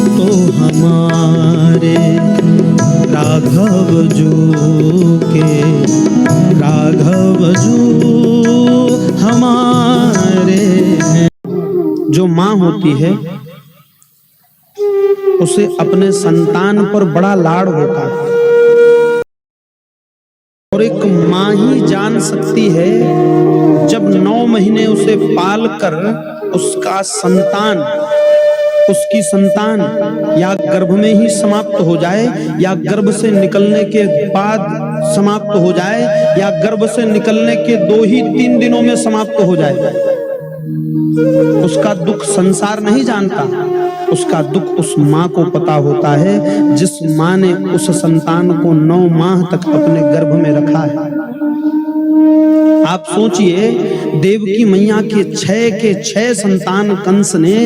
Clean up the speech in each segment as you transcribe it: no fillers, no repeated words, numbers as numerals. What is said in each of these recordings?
तो हमारे राघव जो के राघव जो हमारे हैं। जो माँ होती है उसे अपने संतान पर बड़ा लाड होता है और एक माँ ही जान सकती है जब 9 महीने उसे पाल कर उसका संतान, उसकी संतान या गर्भ में ही समाप्त हो जाए या गर्भ से निकलने के बाद समाप्त हो जाए या गर्भ से निकलने के 2 ही 3 दिनों में समाप्त हो जाए। उसका दुख संसार नहीं जानता, उसका दुख उस माँ को पता होता है जिस माँ ने उस संतान को 9 माह तक अपने गर्भ में रखा है। आप सोचिए, देवकी मैया के 6 संतान कंस ने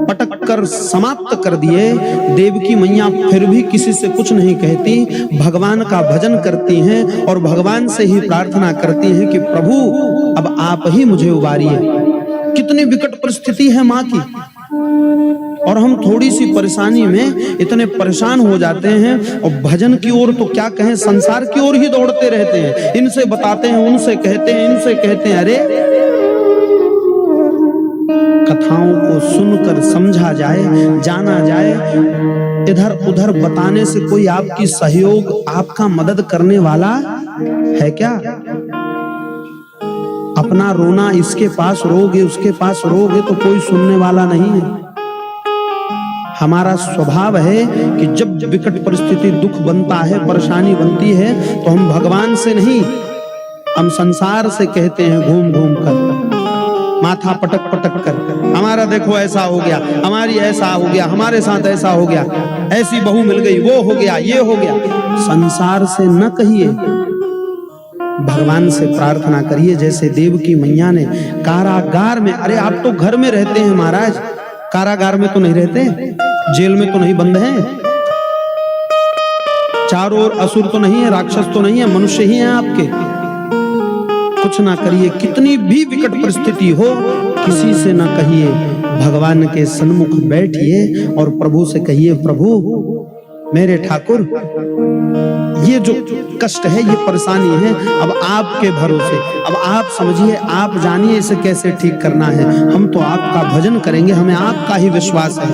पटक कर समाप्त कर दिए। देवकी मैया फिर भी किसी से कुछ नहीं कहती, भगवान का भजन करती हैं और भगवान से ही प्रार्थना करती हैं कि प्रभु अब आप ही मुझे उबारिए। कितनी विकट परिस्थिति है माँ की, और हम थोड़ी सी परेशानी में इतने परेशान हो जाते हैं और भजन की ओर तो क्या कहें, संसार की ओर ही दौड़ते रहते हैं। इनसे बताते हैं, उनसे कहते हैं, इनसे कहते हैं। अरे कथाओं को सुनकर समझा जाए, जाना जाए, इधर उधर बताने से कोई आपकी सहयोग, आपका मदद करने वाला है क्या? अपना रोना इसके पास रोगे, उसके पास रोगे तो कोई सुनने वाला नहीं है। हमारा स्वभाव है कि जब विकट परिस्थिति, दुख बनता है, परेशानी बनती है तो हम भगवान से नहीं, हम संसार से कहते हैं घूम घूम कर, माथा पटक पटक कर, हमारा देखो ऐसा हो गया, हमारी ऐसा हो गया, हमारे साथ ऐसा हो गया, ऐसी बहू मिल गई, वो हो गया, ये हो गया। संसार से न कहिए, भगवान से प्रार्थना करिए। जैसे देवकी मैया ने कारागार में, अरे आप तो घर में रहते हैं महाराज, कारागार में तो नहीं रहते, जेल में तो नहीं बंद हैं, चारों ओर असुर तो नहीं है, राक्षस तो नहीं है, मनुष्य ही हैं आपके। कुछ ना करिए, कितनी भी विकट परिस्थिति हो किसी से ना कहिए, भगवान के सन्मुख बैठिए और प्रभु से कहिए, प्रभु मेरे ठाकुर ये जो कष्ट है, ये परेशानी है, अब आपके भरोसे, अब आप समझिए, आप जानिए इसे कैसे ठीक करना है। हम तो आपका भजन करेंगे, हमें आपका ही विश्वास है।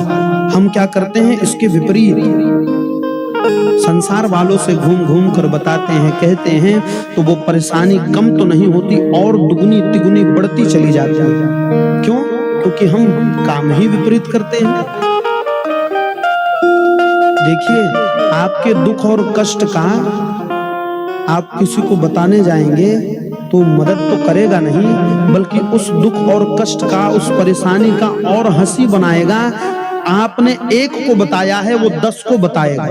हम क्या करते हैं इसके विपरीत संसार वालों से घूम घूम कर बताते हैं, कहते हैं, तो वो परेशानी कम तो नहीं होती और दुगनी तिगुनी बढ़ती चली जाती है। क्यों? क्योंकि हम काम ही विपरीत करते हैं। देखिए, आपके दुख और कष्ट का आप किसी को बताने जाएंगे तो मदद तो करेगा नहीं, बल्कि उस दुख और कष्ट का, उस परेशानी का और हंसी बनाएगा। आपने एक को बताया है, वो 10 को बताएगा।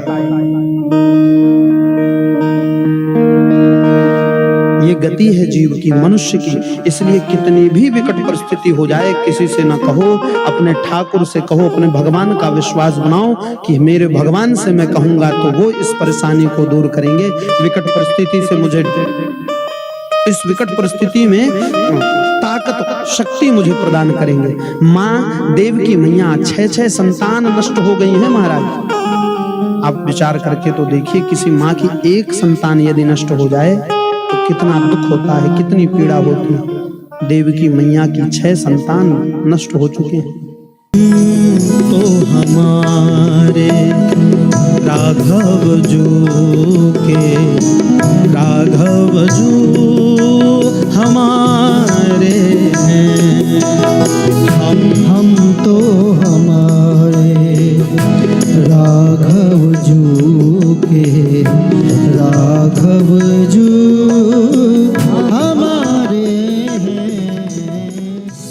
ये गति है जीव की, मनुष्य की। इसलिए कितनी भी विकट परिस्थिति हो जाए, किसी से न कहो, अपने ठाकुर से कहो, अपने भगवान का विश्वास बनाओ कि मेरे भगवान से मैं कहूंगा तो वो इस परेशानी को दूर करेंगे। विकट परिस्थिति से मुझे, इस विकट परिस्थिति में ताकत, शक्ति मुझे प्रदान करेंगे। माँ देवकी मैया 6 संतान नष्ट हो गई हैं महाराज। आप विचार करके तो देखिए, किसी माँ की एक संतान यदि नष्ट हो जाए तो कितना दुख होता है, कितनी पीड़ा होती है। देवकी मैया की 6 संतान नष्ट हो चुके हैं। तो हमारे राघव जो के राघव जो हमारे हैं। हम तो हमारे राघव जो के राघव जो